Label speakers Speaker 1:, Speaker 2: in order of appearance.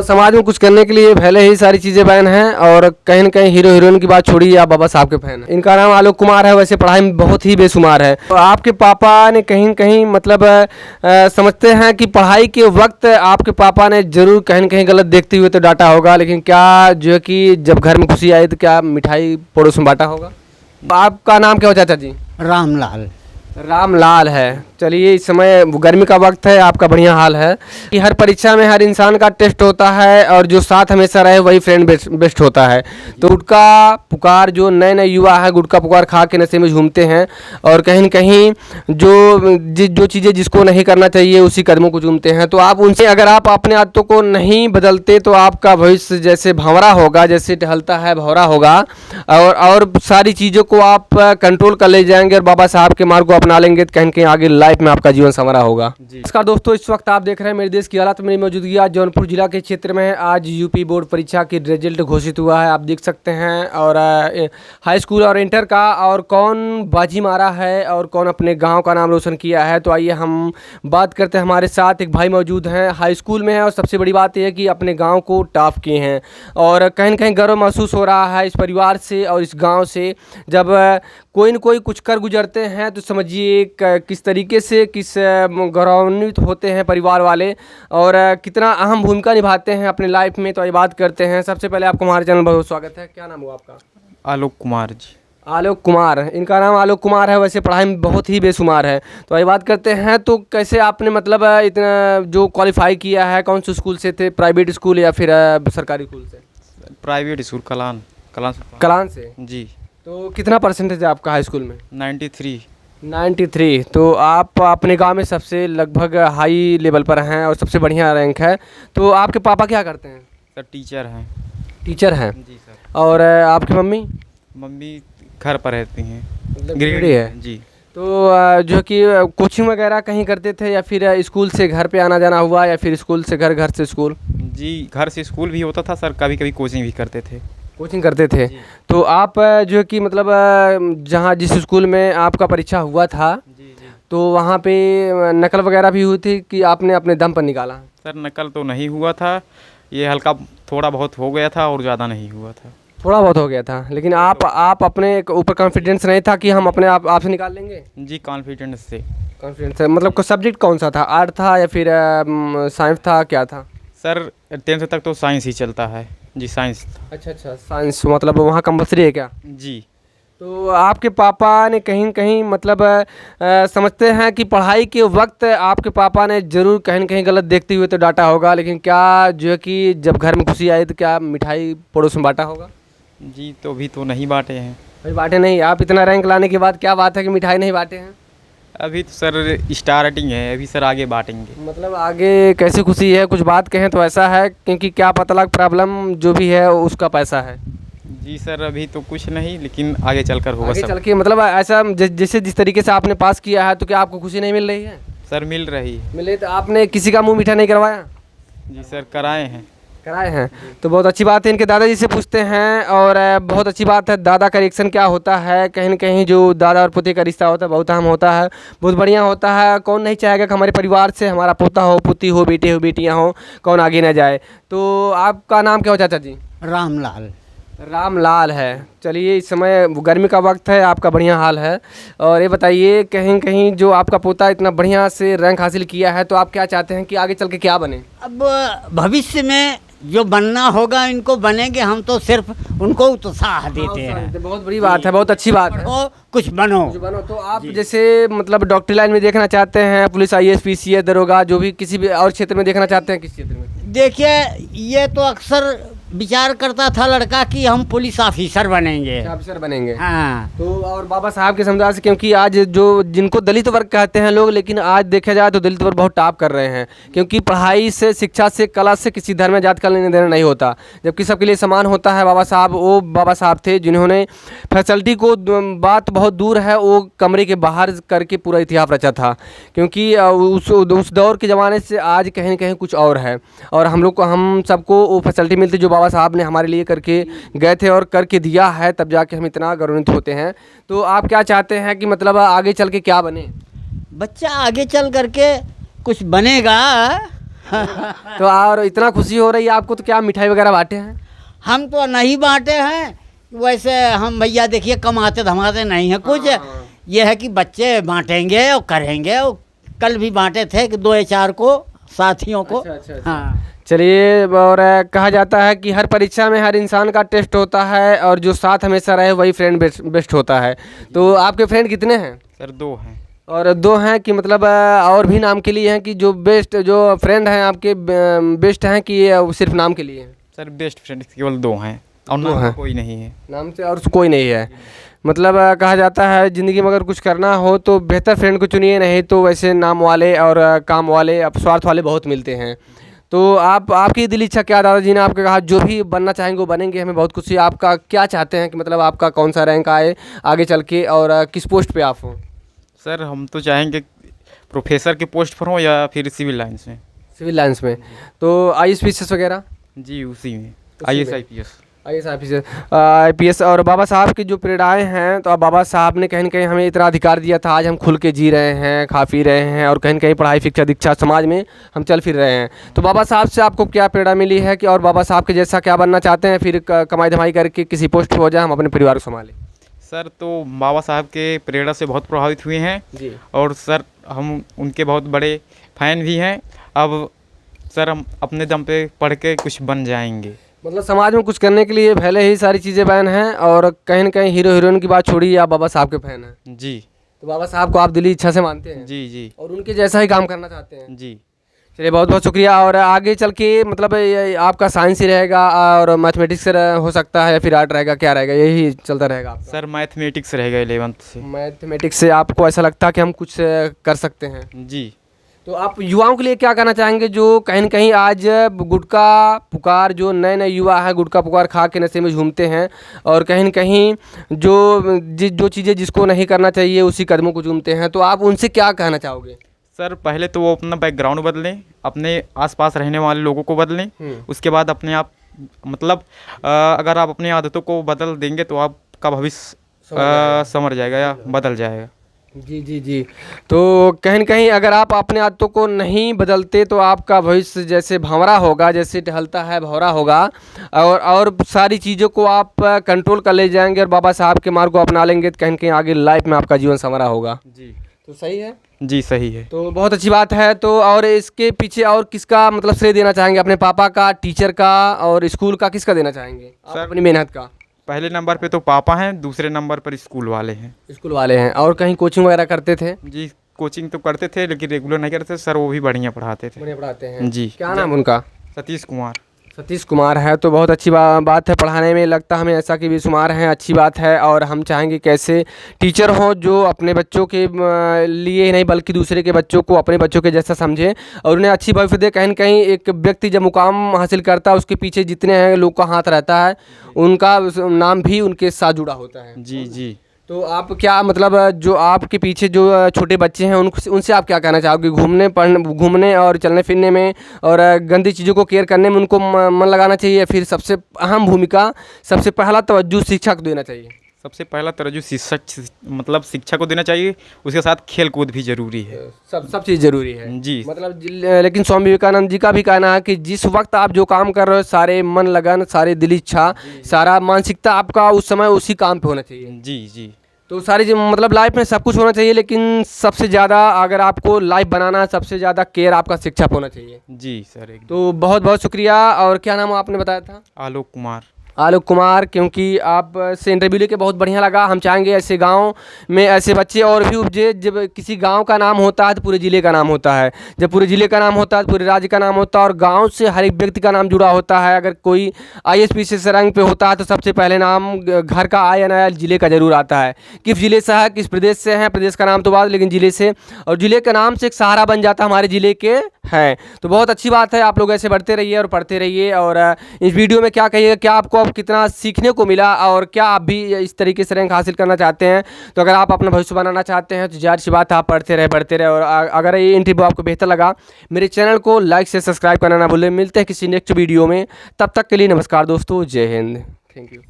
Speaker 1: समाज में कुछ करने के लिए पहले ही सारी चीज़ें बैन हैं और कहीं न कहीं हीरो हीरोइन की बात छोड़िए आप बाबा साहब के फैन हैं। इनका नाम आलोक कुमार है, वैसे पढ़ाई में बहुत ही बेशुमार है। तो आपके पापा ने कहीं न कहीं मतलब समझते हैं कि पढ़ाई के वक्त आपके पापा ने ज़रूर कहीं न कहीं गलत देखते हुए तो डांटा होगा, लेकिन क्या जो है कि जब घर में खुशी आई तो क्या मिठाई पड़ोस में बाँटा होगा? आपका नाम क्या हो चाचा जी?
Speaker 2: रामलाल।
Speaker 1: रामलाल है। चलिए, इस समय गर्मी का वक्त है, आपका बढ़िया हाल है कि हर परीक्षा में हर इंसान का टेस्ट होता है और जो साथ हमेशा रहे वही फ्रेंड बेस्ट होता है। तो गुटखा पुकार जो नए नए युवा है गुटखा पुकार खा के नशे में झूमते हैं और कहीं न कहीं जो चीज़ें जिसको नहीं करना चाहिए उसी कदमों को चूमते हैं। तो आप उनसे अगर आप अपने आदतों को नहीं बदलते तो आपका भविष्य जैसे भंवरा होगा, जैसे टहलता है भंवरा होगा और सारी चीज़ों को आप कंट्रोल कर ले जाएंगे और बाबा साहब के मार्ग को अपना लेंगे तो कहीं न कहीं आगे लाइफ में आपका जीवन संवरा होगा। नमस्कार दोस्तों, इस वक्त आप देख रहे हैं मेरे देश की हालत। मेरी मौजूदगी आज जौनपुर जिला के क्षेत्र में है। आज यूपी बोर्ड परीक्षा की रिजल्ट घोषित हुआ है, आप देख सकते हैं। और हाई स्कूल और इंटर का और कौन बाजी मारा है और कौन अपने गांव का नाम रोशन किया है। तो आइए हम बात करते हैं। हमारे साथ एक भाई मौजूद हैं, हाई स्कूल में है और सबसे बड़ी बात यह है कि अपने गाँव को टॉप किए हैं और कहीं न कहीं गर्व महसूस हो रहा है इस परिवार से और इस गाँव से। जब कोई न कोई कुछ कर गुजरते हैं तो समझिए किस तरीके से किस गौरवान्वित होते हैं परिवार वाले और कितना अहम भूमिका निभाते हैं अपने लाइफ में। तो ये बात करते हैं। सबसे पहले आपको हमारे चैनल में बहुत स्वागत है। क्या नाम हुआ आपका?
Speaker 3: आलोक कुमार जी।
Speaker 1: आलोक कुमार, इनका नाम आलोक कुमार है, वैसे पढ़ाई में बहुत ही बेशुमार है। तो ये बात करते हैं। तो कैसे आपने मतलब इतना जो क्वालिफाई किया है, कौन से स्कूल से थे, प्राइवेट स्कूल या फिर सरकारी स्कूल से?
Speaker 3: प्राइवेट स्कूल
Speaker 1: कलान से
Speaker 3: जी।
Speaker 1: तो कितना परसेंटेज है आपका हाई स्कूल में?
Speaker 3: 93।
Speaker 1: 93। तो आप अपने गांव में सबसे लगभग हाई लेवल पर हैं और सबसे बढ़िया रैंक है। तो आपके पापा क्या करते हैं?
Speaker 3: सर टीचर हैं।
Speaker 1: टीचर हैं।
Speaker 3: जी सर।
Speaker 1: और आपकी मम्मी?
Speaker 3: मम्मी घर पर रहती हैं,
Speaker 1: मतलब
Speaker 3: गृहिणी
Speaker 1: है
Speaker 3: जी।
Speaker 1: तो जो कि कोचिंग वगैरह कहीं करते थे या फिर स्कूल से घर पे आना जाना हुआ या फिर स्कूल से घर, घर से स्कूल?
Speaker 3: जी, घर से स्कूल भी होता था सर, कभी कभी कोचिंग भी करते थे।
Speaker 1: कोचिंग करते थे। तो आप जो कि मतलब जहाँ जिस स्कूल में आपका परीक्षा हुआ था
Speaker 3: जी।
Speaker 1: तो वहाँ पे नकल वगैरह भी हुई थी कि आपने अपने दम पर निकाला?
Speaker 3: सर नकल तो नहीं हुआ था, ये हल्का थोड़ा बहुत हो गया था और ज़्यादा नहीं हुआ था।
Speaker 1: थोड़ा बहुत हो गया था, लेकिन आप अपने ऊपर कॉन्फिडेंस नहीं था कि हम अपने आप से निकाल लेंगे?
Speaker 3: जी, कॉन्फिडेंस से।
Speaker 1: कॉन्फिडेंस मतलब को सब्जेक्ट कौन सा था, आर्ट था या फिर साइंस था, क्या था?
Speaker 3: सर 10th तक तो साइंस ही चलता है जी, साइंस।
Speaker 1: अच्छा, साइंस मतलब वहाँ कंपल्सरी है क्या?
Speaker 3: जी।
Speaker 1: तो आपके पापा ने कहीं न कहीं मतलब समझते हैं कि पढ़ाई के वक्त आपके पापा ने ज़रूर कहीं न कहीं गलत देखते हुए तो डांटा होगा, लेकिन क्या जो है कि जब घर में खुशी आई तो क्या मिठाई पड़ोस में बाँटा होगा?
Speaker 3: जी, तो भी तो नहीं बांटे हैं।
Speaker 1: अभी बाँटे नहीं? आप इतना रैंक लाने के बाद क्या बात है कि मिठाई नहीं बाँटे हैं?
Speaker 3: अभी तो सर स्टार्टिंग है, अभी सर आगे बांटेंगे।
Speaker 1: मतलब आगे कैसी खुशी है, कुछ बात कहें तो ऐसा है क्योंकि क्या पता लग प्रॉब्लम जो भी है उसका पैसा है।
Speaker 3: जी सर, अभी तो कुछ नहीं, लेकिन आगे चलकर होगा
Speaker 1: आगे
Speaker 3: सब।
Speaker 1: चल के मतलब ऐसा जैसे जिस तरीके से आपने पास किया है तो क्या आपको खुशी नहीं मिल रही है?
Speaker 3: सर मिल रही है।
Speaker 1: मिले तो आपने किसी का मुंह मीठा नहीं करवाया?
Speaker 3: जी सर, कराए हैं।
Speaker 1: कराए हैं, तो बहुत अच्छी बात है। इनके दादाजी से पूछते हैं और बहुत अच्छी बात है। दादा का रिएक्शन क्या होता है? कहीं न कहीं जो दादा और पोते का रिश्ता होता है बहुत अहम होता है, बहुत बढ़िया होता है। कौन नहीं चाहेगा कि हमारे परिवार से हमारा पोता हो, पोती हो, बेटे हो, बेटियाँ हो, कौन आगे ना जाए। तो आपका नाम क्या हो चाचा जी?
Speaker 2: रामलाल।
Speaker 1: रामलाल है। चलिए, इस समय गर्मी का वक्त है, आपका बढ़िया हाल है। और ये बताइए कहीं कहीं जो आपका पोता इतना बढ़िया से रैंक हासिल किया है तो आप क्या चाहते हैं कि आगे चल के क्या बने?
Speaker 2: अब भविष्य में जो बनना होगा इनको बनेंगे, हम तो सिर्फ उनको उत्साह देते हैं।
Speaker 1: बहुत बड़ी बात है, बहुत अच्छी बात है।
Speaker 2: पढ़ो, कुछ बनो।
Speaker 1: तो आप जैसे मतलब डॉक्टरी लाइन में देखना चाहते हैं, पुलिस, IAS, PCS, दरोगा, जो भी किसी भी और क्षेत्र में देखना चाहते हैं, किस क्षेत्र में?
Speaker 2: देखिए, ये तो अक्सर विचार करता था लड़का कि हम पुलिस ऑफिसर बनेंगे।
Speaker 1: ऑफिसर बनेंगे।
Speaker 2: हाँ।
Speaker 1: तो और बाबा साहब के समुदाय से, क्योंकि आज जो जिनको दलित वर्ग कहते हैं लोग, लेकिन आज देखा जाए तो दलित वर्ग बहुत टॉप कर रहे हैं, क्योंकि पढ़ाई से, शिक्षा से, कला से किसी धर्म में जात का लेना देना नहीं होता, जबकि सबके लिए समान होता है। बाबा साहब वो बाबा साहब थे जिन्होंने फैसिलिटी को, बात बहुत दूर है, वो कमरे के बाहर करके पूरा इतिहास रचा था, क्योंकि उस दौर के ज़माने से आज कहीं न कहीं कुछ और है। और हम लोग को, हम सबको वो फैसिलिटी मिलती जो बाबा साहब ने हमारे लिए करके गए थे और करके दिया है, तब जाके हम इतना गौरवान्वित होते हैं। तो आप क्या चाहते हैं कि मतलब आगे चल के क्या बने?
Speaker 2: बच्चा आगे चल करके कुछ बनेगा।
Speaker 1: तो और इतना खुशी हो रही है आपको, तो क्या मिठाई वगैरह बांटे हैं?
Speaker 2: हम तो नहीं बांटे हैं, वैसे हम भैया देखिए कमाते धमाते नहीं हैं कुछ। ये है कि बच्चे बांटेंगे और करेंगे, और कल भी बांटे थे कि 2 या 4 को साथियों को।
Speaker 1: अच्छा।
Speaker 2: हाँ
Speaker 1: चलिए, और कहा जाता है कि हर परीक्षा में हर इंसान का टेस्ट होता है और जो साथ हमेशा रहे वही फ्रेंड बेस्ट होता है। तो आपके फ्रेंड कितने हैं?
Speaker 3: सर 2 हैं।
Speaker 1: और 2 हैं कि मतलब और भी नाम के लिए हैं कि जो बेस्ट जो फ्रेंड हैं आपके बेस्ट हैं कि ये सिर्फ नाम के लिए हैं?
Speaker 3: सर बेस्ट फ्रेंड केवल 2 हैं और
Speaker 1: दो
Speaker 3: नाम
Speaker 1: हैं।
Speaker 3: कोई नहीं है।
Speaker 1: नाम से और कोई नहीं है। मतलब कहा जाता है ज़िंदगी में अगर कुछ करना हो तो बेहतर फ्रेंड को चुनिए, नहीं तो वैसे नाम वाले और काम वाले अब स्वार्थ वाले बहुत मिलते हैं। तो आपकी दिल इच्छा क्या, दादाजी ने आपके कहा जो भी बनना चाहेंगे वो बनेंगे, हमें बहुत खुशी है। आपका क्या चाहते हैं कि मतलब आपका कौन सा रैंक आए आगे चल के और किस पोस्ट पे आप हो?
Speaker 3: सर हम तो चाहेंगे प्रोफेसर के पोस्ट पर हो या फिर सिविल लाइन्स में।
Speaker 1: सिविल लाइन्स में, तो IAS वगैरह?
Speaker 3: जी उसी में,
Speaker 1: उसी
Speaker 3: IAS
Speaker 1: में।
Speaker 3: IPS।
Speaker 1: IPS। और बाबा साहब की जो प्रेरणाएं हैं, तो अब बाबा साहब ने कहीं न कहीं हमें इतना अधिकार दिया था, आज हम खुल के जी रहे हैं, खा पी रहे हैं और कहीं न कहीं पढ़ाई शिक्षा दीक्षा समाज में हम चल फिर रहे हैं। तो बाबा साहब से आपको क्या प्रेरणा मिली है कि और बाबा साहब के जैसा क्या बनना चाहते हैं, फिर कमाई धमाई करके किसी पोस्ट पे हो जाए, हम अपने परिवार को संभालें?
Speaker 3: सर तो बाबा साहब के प्रेरणा से बहुत प्रभावित हुए हैं
Speaker 1: जी।
Speaker 3: और सर हम उनके बहुत बड़े फैन भी हैं। अब सर हम अपने दम पे पढ़ के कुछ बन जाएंगे।
Speaker 1: मतलब समाज में कुछ करने के लिए पहले ही सारी चीज़ें बैन हैं और कहीं न कहीं हीरो हीरोइन की बात छोड़िए, आप बाबा साहब के फैन हैं।
Speaker 3: जी
Speaker 1: तो बाबा साहब को आप दिली इच्छा से मानते हैं?
Speaker 3: जी
Speaker 1: और उनके जैसा ही काम करना चाहते हैं?
Speaker 3: जी।
Speaker 1: चलिए, बहुत बहुत शुक्रिया। और आगे चल के मतलब आपका साइंस ही रहेगा और मैथमेटिक्स हो सकता है या फिर आर्ट रहेगा, क्या रहेगा, यही चलता रहेगा आपका?
Speaker 3: सर मैथमेटिक्स रहेगा 11th से।
Speaker 1: मैथमेटिक्स से आपको ऐसा लगता है कि हम कुछ कर सकते हैं?
Speaker 3: जी।
Speaker 1: तो आप युवाओं के लिए क्या कहना चाहेंगे जो कहीं न कहीं आज गुटखा पुकार, जो नए नए युवा हैं गुटखा पुकार खा के नशे में झूमते हैं और कहीं न कहीं जो चीज़ें जिसको नहीं करना चाहिए उसी कदमों को चूमते हैं, तो आप उनसे क्या कहना चाहोगे?
Speaker 3: सर पहले तो वो अपना बैकग्राउंड बदलें, अपने आसपास रहने वाले लोगों को बदलें, उसके बाद अपने आप मतलब अगर आप अपनी आदतों को बदल देंगे तो आपका भविष्य संवर जाएगा या बदल जाएगा।
Speaker 1: जी। तो कहीं न कहीं अगर आप अपने आदतों को नहीं बदलते तो आपका भविष्य जैसे भंवरा होगा, जैसे टहलता है भंवरा होगा और सारी चीज़ों को आप कंट्रोल कर ले जाएंगे और बाबा साहब के मार्ग को अपना लेंगे, तो कहीं न कहीं आगे लाइफ में आपका जीवन संवरा होगा।
Speaker 3: जी।
Speaker 1: तो सही है?
Speaker 3: जी सही है।
Speaker 1: तो बहुत अच्छी बात है। तो और इसके पीछे और किसका मतलब श्रेय देना चाहेंगे? अपने पापा का, टीचर का और स्कूल का, किसका देना चाहेंगे आप
Speaker 3: सर
Speaker 1: अपनी मेहनत का?
Speaker 3: पहले नंबर पे तो पापा हैं, दूसरे नंबर पर स्कूल वाले हैं।
Speaker 1: स्कूल वाले हैं। और कहीं कोचिंग वगैरह करते थे?
Speaker 3: जी कोचिंग तो करते थे लेकिन रेगुलर नहीं करते सर, वो भी बढ़िया पढ़ाते थे।
Speaker 1: बढ़िया पढ़ाते हैं।
Speaker 3: जी।
Speaker 1: क्या नाम उनका?
Speaker 3: सतीश कुमार।
Speaker 1: सतीश कुमार है। तो बहुत अच्छी बात है, पढ़ाने में लगता हमें ऐसा कि बेशुमार हैं, अच्छी बात है। और हम चाहेंगे कैसे टीचर हों जो अपने बच्चों के लिए ही नहीं बल्कि दूसरे के बच्चों को अपने बच्चों के जैसा समझें और उन्हें अच्छी भविष्य दे। कहीं न कहीं एक व्यक्ति जब मुकाम हासिल करता है उसके पीछे जितने हैं लोग का हाथ रहता है, उनका नाम भी उनके साथ जुड़ा होता है।
Speaker 3: जी जी।
Speaker 1: तो आप क्या मतलब जो आपके पीछे जो छोटे बच्चे हैं उनसे आप क्या कहना चाहोगे? घूमने और चलने फिरने में और गंदी चीज़ों को केयर करने में उनको मन लगाना चाहिए, फिर सबसे अहम भूमिका, सबसे पहला तवज्जो शिक्षा को देना चाहिए?
Speaker 3: सबसे पहला तरज्जु शिक्षा को देना चाहिए, उसके साथ खेल कूद भी जरूरी है।
Speaker 1: सब चीज़ ज़रूरी है।
Speaker 3: जी।
Speaker 1: मतलब लेकिन स्वामी विवेकानंद जी का भी कहना है कि जिस वक्त आप जो काम कर रहे हो, सारे मन लगन, सारे दिल इच्छा, सारा मानसिकता आपका उस समय उसी काम पे होना चाहिए।
Speaker 3: जी जी।
Speaker 1: तो सारी मतलब लाइफ में सब कुछ होना चाहिए, लेकिन सबसे ज़्यादा अगर आपको लाइफ बनाना, सबसे ज़्यादा केयर आपका शिक्षा पे होना चाहिए।
Speaker 3: जी सर एकदम।
Speaker 1: तो बहुत बहुत शुक्रिया। और क्या नाम आपने बताया था?
Speaker 3: आलोक कुमार।
Speaker 1: आलोक कुमार, क्योंकि आप से इंटरव्यू लेके बहुत बढ़िया लगा। हम चाहेंगे ऐसे गांव में ऐसे बच्चे और भी उपजे। जब किसी गांव का नाम होता है तो पूरे ज़िले का नाम होता है, जब पूरे ज़िले का नाम होता है तो पूरे राज्य का नाम होता है और गांव से हर एक व्यक्ति का नाम जुड़ा होता है। अगर कोई IAS से रैंक पे होता है तो सबसे पहले नाम घर का INIL ज़िले का ज़रूर आता है। किस ज़िले से है, किस प्रदेश से है, प्रदेश का नाम तो बाद, लेकिन ज़िले से, और ज़िले के नाम से एक सहारा बन जाता है हमारे ज़िले के है। तो बहुत अच्छी बात है। आप लोग ऐसे बढ़ते रहिए और पढ़ते रहिए। और इस वीडियो में क्या कहिएगा, क्या आपको अब कितना सीखने को मिला और क्या आप भी इस तरीके से रैंक हासिल करना चाहते हैं? तो अगर आप अपना भविष्य बनाना चाहते हैं तो जाहिर सी बात है आप पढ़ते रहे। और अगर ये इंटरव्यू आपको बेहतर लगा, मेरे चैनल को लाइक से सब्सक्राइब करना ना भूलें। मिलते हैं किसी नेक्स्ट वीडियो में, तब तक के लिए नमस्कार दोस्तों, जय हिंद, थैंक यू।